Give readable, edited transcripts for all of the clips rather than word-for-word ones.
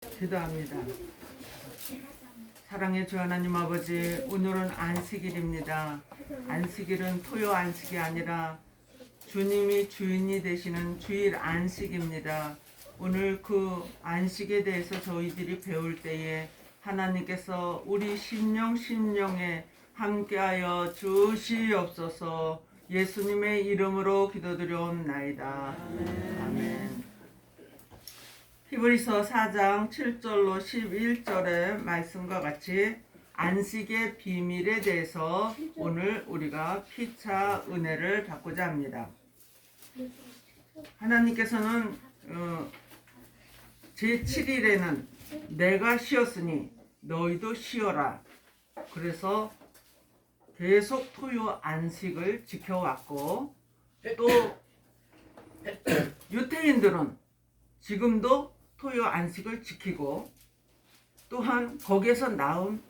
기도합니다. 사랑의 주 하나님 아버지, 오늘은 안식일입니다. 안식일은 토요 안식이 아니라 주님이 주인이 되시는 주일 안식입니다. 오늘 그 안식에 대해서 저희들이 배울 때에 하나님께서 우리 심령에 함께하여 주시옵소서. 예수님의 이름으로 기도드려옵나이다. 아멘. 히브리서 4장 7절로 11절의 말씀과 같이 안식의 비밀에 대해서 오늘 우리가 피차 은혜를 받고자 합니다. 하나님께서는 제7일에는 내가 쉬었으니 너희도 쉬어라. 그래서 계속 토요 안식을 지켜왔고, 또 유태인들은 지금도 토요 안식을 지키고, 또한 거기에서 나온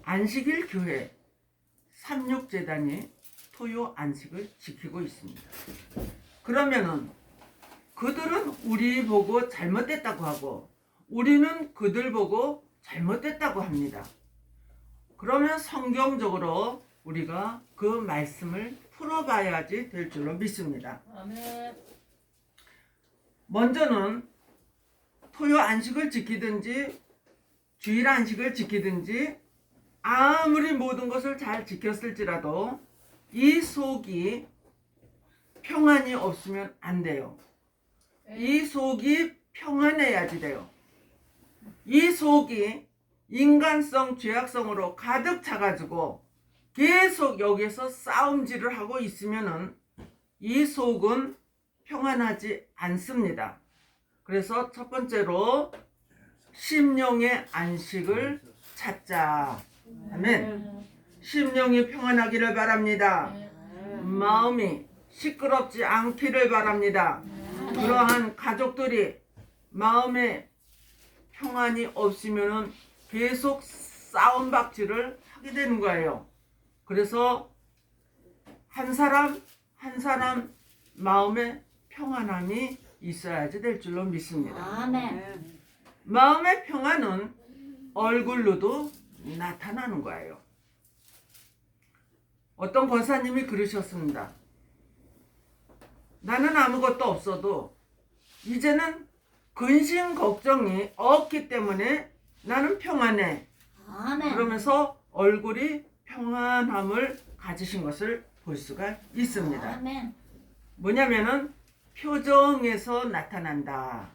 안식일 교회 삼육재단이 토요 안식을 지키고 있습니다. 그러면은 그들은 우리 보고 잘못됐다고 하고 우리는 그들 보고 잘못됐다고 합니다. 그러면 성경적으로 우리가 그 말씀을 풀어봐야지 될 줄로 믿습니다. 아멘. 먼저는 토요 안식을 지키든지 주일 안식을 지키든지 아무리 모든 것을 잘 지켰을지라도 이 속이 평안이 없으면 안 돼요. 이 속이 평안해야지 돼요. 이 속이 인간성, 죄악성으로 가득 차가지고 계속 여기서 싸움질을 하고 있으면은 이 속은 평안하지 않습니다. 그래서 첫 번째로 심령의 안식을 찾자. 아멘. 심령이 평안하기를 바랍니다. 마음이 시끄럽지 않기를 바랍니다. 그러한 가족들이 마음에 평안이 없으면은 계속 싸움박질을 하게 되는 거예요. 그래서 한 사람 한 사람 마음에 평안함이 있어야지 될 줄로 믿습니다. 아멘. 마음의 평안은 얼굴로도 나타나는 거예요. 어떤 권사님이 그러셨습니다. 나는 아무것도 없어도 이제는 근심 걱정이 없기 때문에 나는 평안해. 아멘. 그러면서 얼굴이 평안함을 가지신 것을 볼 수가 있습니다. 아멘. 뭐냐면은 표정에서 나타난다.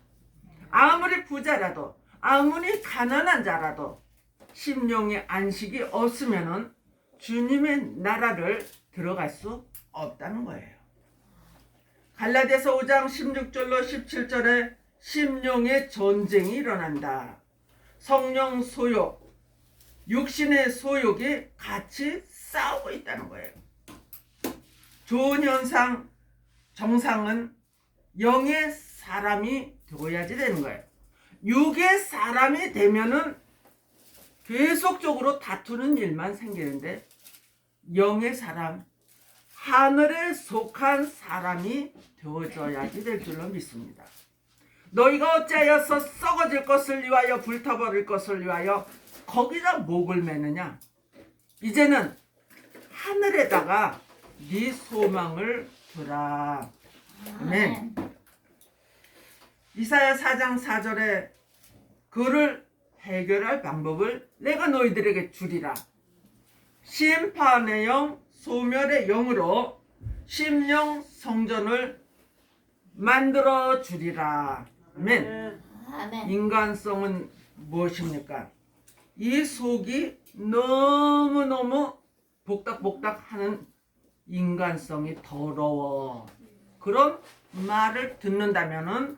아무리 부자라도 아무리 가난한 자라도 심령의 안식이 없으면은 주님의 나라를 들어갈 수 없다는 거예요. 갈라디아서 5장 16절로 17절에 심령의 전쟁이 일어난다. 성령 소욕, 육신의 소욕이 같이 싸우고 있다는 거예요. 좋은 현상, 정상은 영의 사람이 되어야지 되는 거예요. 육의 사람이 되면은 계속적으로 다투는 일만 생기는데, 영의 사람, 하늘에 속한 사람이 되어져야지 될 줄로 믿습니다. 너희가 어찌하여서 썩어질 것을 위하여 불타버릴 것을 위하여 거기다 목을 매느냐. 이제는 하늘에다가 네 소망을 두라. 아멘. 이사야 4장 4절에 그를 해결할 방법을 내가 너희들에게 주리라. 심판의 영, 소멸의 영으로 심령 성전을 만들어 주리라. 아멘. 아멘. 인간성은 무엇입니까? 이 속이 너무너무 복닥복닥하는 인간성이 더러워. 그런 말을 듣는다면은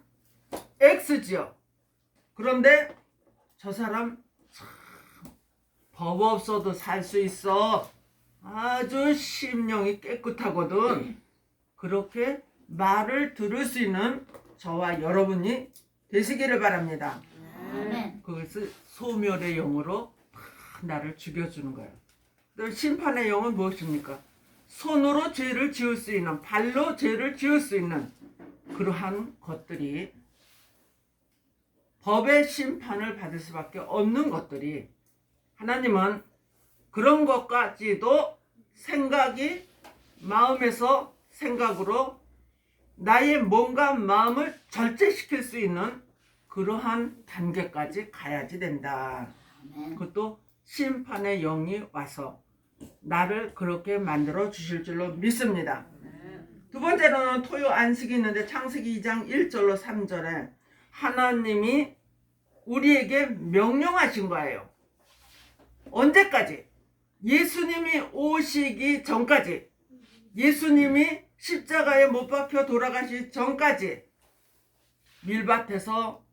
X지요. 그런데 저 사람 참 법 없어도 살 수 있어. 아주 심령이 깨끗하거든. 그렇게 말을 들을 수 있는 저와 여러분이 되시기를 바랍니다. 아멘. 그것을 소멸의 영으로 나를 죽여주는 거예요. 또 심판의 영은 무엇입니까? 손으로 죄를 지을 수 있는, 발로 죄를 지을 수 있는 그러한 것들이 법의 심판을 받을 수밖에 없는 것들이, 하나님은 그런 것까지도 생각이 마음에서 생각으로 나의 몸과 마음을 절제시킬 수 있는 그러한 단계까지 가야지 된다. 아멘. 그것도 심판의 영이 와서 나를 그렇게 만들어 주실 줄로 믿습니다. 두 번째로는 토요 안식이 있는데 창세기 2장 1절로 3절에 하나님이 우리에게 명령하신 거예요. 언제까지? 예수님이 오시기 전까지, 예수님이 십자가에 못 박혀 돌아가시기 전까지 밀밭에서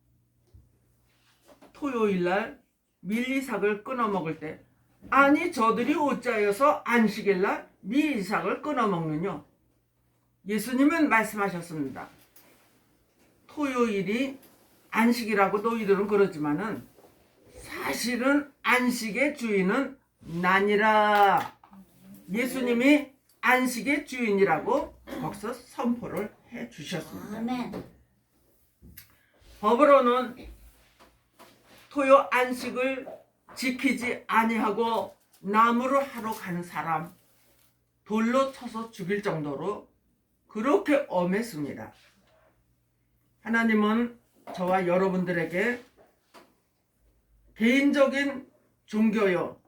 토요일날 밀이삭을 끊어 먹을 때, 아니 저들이 어찌하여서 안식일날 밀이삭을 끊어 먹느냐? 예수님은 말씀하셨습니다. 토요일이 안식이라고 너희들은 그러지만은 사실은 안식의 주인은 나니라. 예수님이 안식의 주인이라고 거기서 선포를 해 주셨습니다. 아멘. 법으로는 토요 안식을 지키지 아니하고 나무로 하러 가는 사람 돌로 쳐서 죽일 정도로 그렇게 엄했습니다. 하나님은 저와 여러분들에게 개인적인 종교요,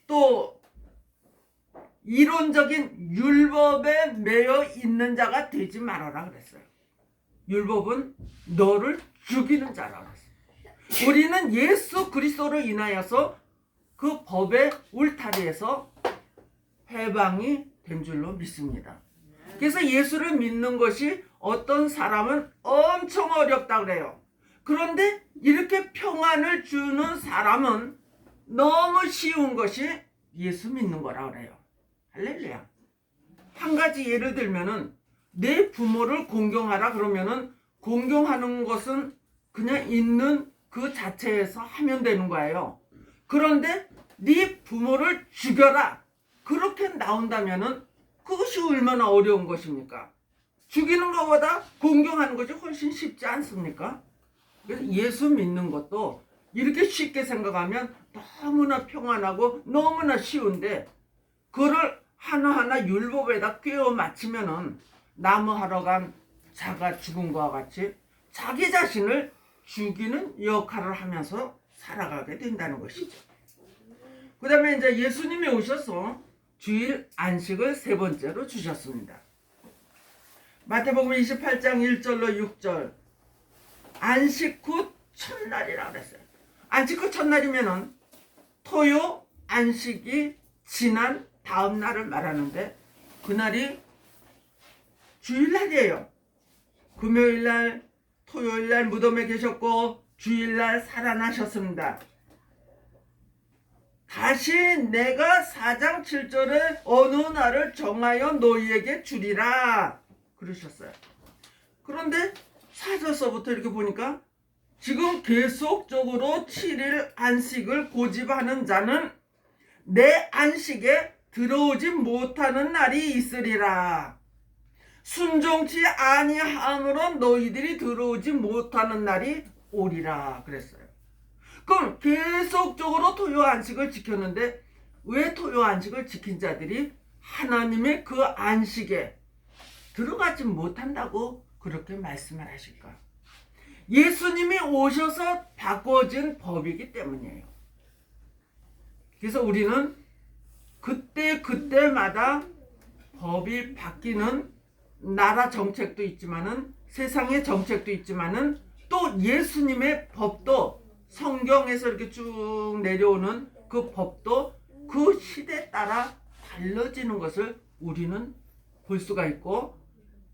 또 이론적인 율법에 매여 있는 자가 되지 말아라 그랬어요. 율법은 너를 죽이는 자라 그랬어요. 우리는 예수 그리스도로 인하여서 그 법의 울타리에서 해방이 된 줄로 믿습니다. 그래서 예수를 믿는 것이 어떤 사람은 엄청 어렵다 그래요. 그런데 이렇게 평안을 주는 사람은 너무 쉬운 것이 예수 믿는 거라 그래요. 할렐루야. 한 가지 예를 들면은 내 부모를 공경하라 그러면은 공경하는 것은 그냥 있는 그 자체에서 하면 되는 거예요. 그런데 네 부모를 죽여라 그렇게 나온다면은 그것이 얼마나 어려운 것입니까? 죽이는 것보다 공경하는 것이 훨씬 쉽지 않습니까? 그래서 예수 믿는 것도 이렇게 쉽게 생각하면 너무나 평안하고 너무나 쉬운데, 그걸 하나하나 율법에다 꿰어 맞추면은 나무하러 간 자가 죽은 것과 같이 자기 자신을 죽이는 역할을 하면서 살아가게 된다는 것이죠. 그 다음에 이제 예수님이 오셔서 주일 안식을 세 번째로 주셨습니다. 마태복음 28장 1절로 6절, 안식 후 첫날이라 그랬어요. 안식 후 첫날이면은 토요 안식이 지난 다음 날을 말하는데, 그날이 주일날이에요. 금요일날, 토요일날 무덤에 계셨고 주일날 살아나셨습니다. 다시 내가 4장 7절에 어느 날을 정하여 너희에게 주리라 그러셨어요. 그런데 4절서부터 이렇게 보니까 지금 계속적으로 7일 안식을 고집하는 자는 내 안식에 들어오지 못하는 날이 있으리라. 순종치 아니함으로 너희들이 들어오지 못하는 날이 오리라 그랬어요. 그럼 계속적으로 토요 안식을 지켰는데 왜 토요 안식을 지킨 자들이 하나님의 그 안식에 들어가지 못한다고 그렇게 말씀을 하실까? 예수님이 오셔서 바꿔진 법이기 때문이에요. 그래서 우리는 그때마다 법이 바뀌는 나라 정책도 있지만은 세상의 정책도 있지만은 또 예수님의 법도 성경에서 이렇게 쭉 내려오는 그 법도 그 시대에 따라 달라지는 것을 우리는 볼 수가 있고,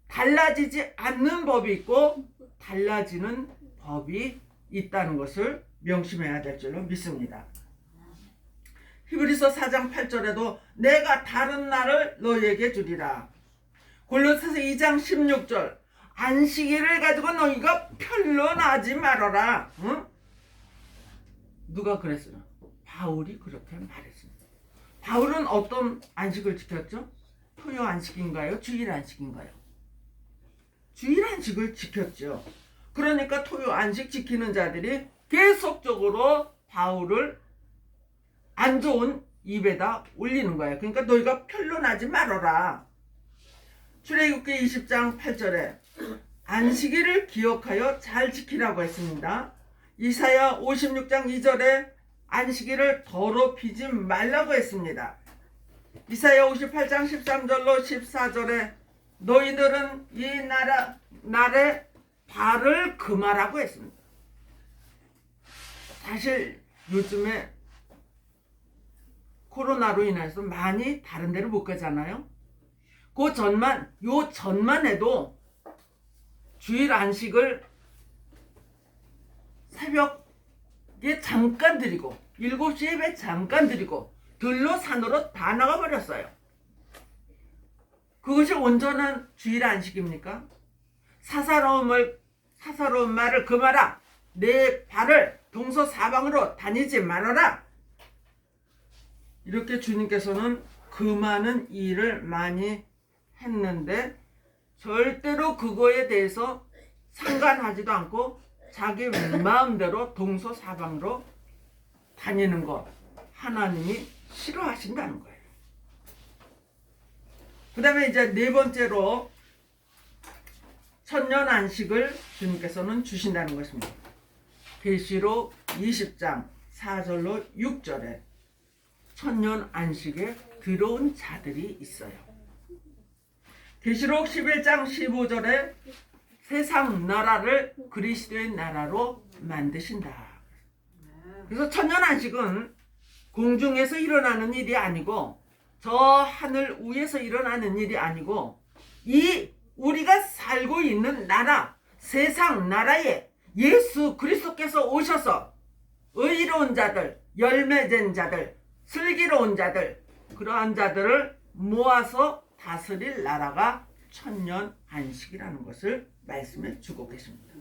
달라지지 않는 법이 있고 달라지는 법이 있다는 것을 명심해야 될 줄로 믿습니다. 히브리서 4장 8절에도 내가 다른 날을 너희에게 주리라. 골로새서 2장 16절 안식일을 가지고 너희가 변론하지 말아라. 응? 누가 그랬어요? 바울이 그렇게 말했습니다. 바울은 어떤 안식을 지켰죠? 토요 안식인가요? 주일 안식인가요? 주일 안식을 지켰죠. 그러니까 토요 안식 지키는 자들이 계속적으로 바울을 안 좋은 입에다 올리는 거예요. 그러니까 너희가 편론하지 말아라. 출애굽기 20장 8절에 안식일을 기억하여 잘 지키라고 했습니다. 이사야 56장 2절에 안식일을 더럽히지 말라고 했습니다. 이사야 58장 13절로 14절에 너희들은 이 날에 발을 금하라고 했습니다. 사실 요즘에 코로나로 인해서 많이 다른 데를 못 가잖아요. 요 전만 해도 주일 안식을 새벽에 잠깐 드리고 7시 예배 잠깐 드리고 들로 산으로 다 나가버렸어요. 그것이 온전한 주일 안식입니까? 사사로운 말을 금하라. 내 발을 동서사방으로 다니지 말아라. 이렇게 주님께서는 금하는 일을 많이 했는데 절대로 그거에 대해서 상관하지도 않고 자기 마음대로 동서사방으로 다니는 것 하나님이 싫어하신다는 거예요. 그 다음에 이제 네 번째로 천년 안식을 주님께서는 주신다는 것입니다. 계시록 20장 4절로 6절에 천년 안식에 들어온 자들이 있어요. 계시록 11장 15절에 세상 나라를 그리스도의 나라로 만드신다. 그래서 천년 안식은 공중에서 일어나는 일이 아니고 저 하늘 위에서 일어나는 일이 아니고 이 우리가 살고 있는 나라, 세상 나라에 예수 그리스도께서 오셔서 의로운 자들, 열매된 자들, 슬기로운 자들, 그러한 자들을 모아서 다스릴 나라가 천년 안식이라는 것을 말씀해 주고 계십니다.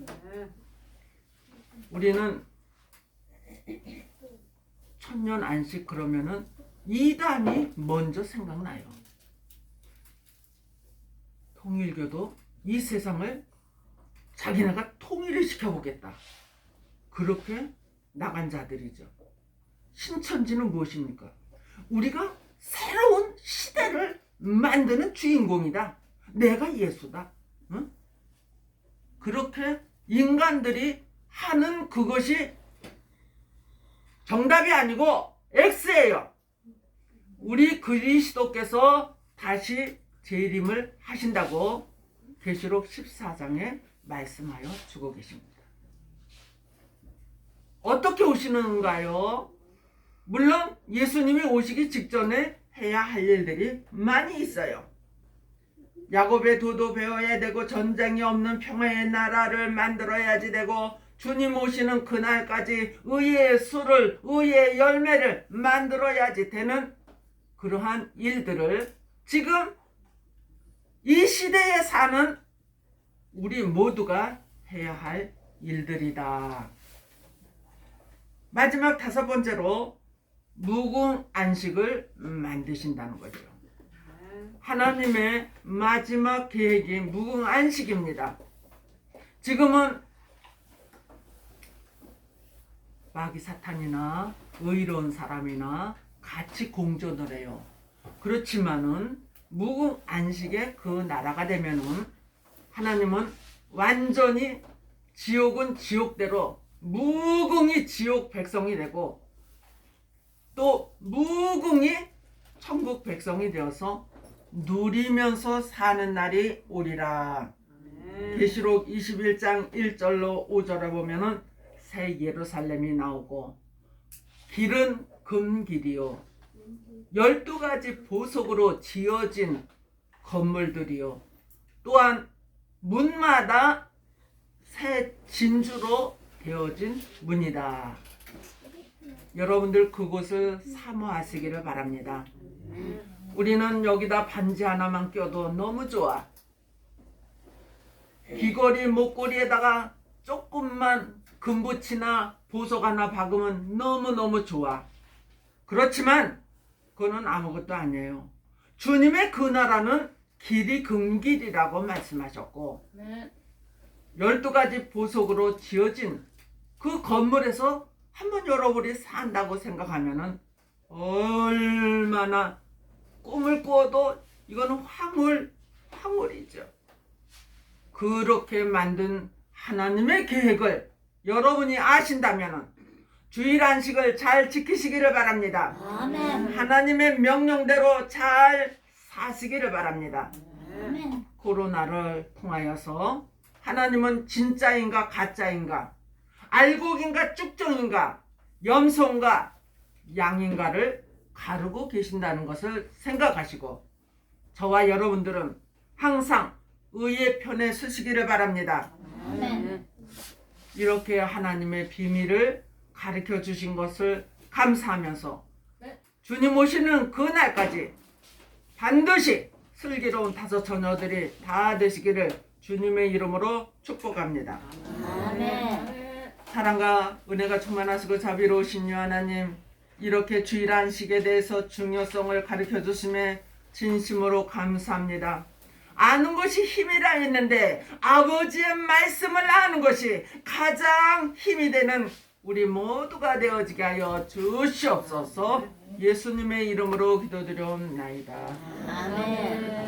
우리는 천년 안식 그러면은 이단이 먼저 생각나요. 통일교도 이 세상을 자기네가 통일을 시켜보겠다. 그렇게 나간 자들이죠. 신천지는 무엇입니까? 우리가 새로운 시대를 만드는 주인공이다. 내가 예수다. 응? 그렇게 인간들이 하는 그것이 정답이 아니고 X예요. 우리 그리스도께서 다시 재림을 하신다고 계시록 14장에 말씀하여 주고 계십니다. 어떻게 오시는가요? 물론 예수님이 오시기 직전에 해야 할 일들이 많이 있어요. 야곱의 도도 배워야 되고 전쟁이 없는 평화의 나라를 만들어야지 되고 주님 오시는 그날까지 의의 술을 의의 열매를 만들어야지 되는 그러한 일들을 지금 이 시대에 사는 우리 모두가 해야 할 일들이다. 마지막 다섯 번째로 무궁 안식을 만드신다는 거죠. 하나님의 마지막 계획이 무궁 안식입니다. 지금은 마귀 사탄이나 의로운 사람이나 같이 공존을 해요. 그렇지만은 무궁 안식의 그 나라가 되면은 하나님은 완전히 지옥은 지옥대로 무궁히 지옥 백성이 되고 또 무궁히 천국 백성이 되어서 누리면서 사는 날이 오리라. 계시록 21장 1절로 5절에 보면은 새 예루살렘이 나오고 길은 금길이요 12가지 보석으로 지어진 건물들이요 또한 문마다 새 진주로 되어진 문이다. 여러분들 그곳을 사모하시기를 바랍니다. 우리는 여기다 반지 하나만 껴도 너무 좋아. 귀걸이 목걸이에다가 조금만 금붙이나 보석 하나 박으면 너무너무 좋아. 그렇지만 그거는 아무것도 아니에요. 주님의 그 나라는 길이 금길이라고 말씀하셨고 12가지 보석으로 지어진 그 건물에서 한번 여러분이 산다고 생각하면은 얼마나 꿈을 꾸어도 이거는 황홀이죠. 그렇게 만든 하나님의 계획을 여러분이 아신다면은 주일 안식을 잘 지키시기를 바랍니다. 아멘. 하나님의 명령대로 잘 사시기를 바랍니다. 아멘. 코로나를 통하여서 하나님은 진짜인가 가짜인가, 알곡인가 쭉정인가, 염소인가 양인가를 가르고 계신다는 것을 생각하시고 저와 여러분들은 항상 의의 편에 서시기를 바랍니다. 아멘. 이렇게 하나님의 비밀을 가르쳐 주신 것을 감사하면서 주님 오시는 그날까지 반드시 슬기로운 5 처녀들이 다 되시기를 주님의 이름으로 축복합니다. 아멘. 사랑과 은혜가 충만하시고 자비로우신 유 하나님, 이렇게 주일 안식에 대해서 중요성을 가르쳐 주심에 진심으로 감사합니다. 아는 것이 힘이라 했는데 아버지의 말씀을 아는 것이 가장 힘이 되는 우리 모두가 되어지게 하여 주시옵소서. 예수님의 이름으로 기도드려옵나이다. 아멘.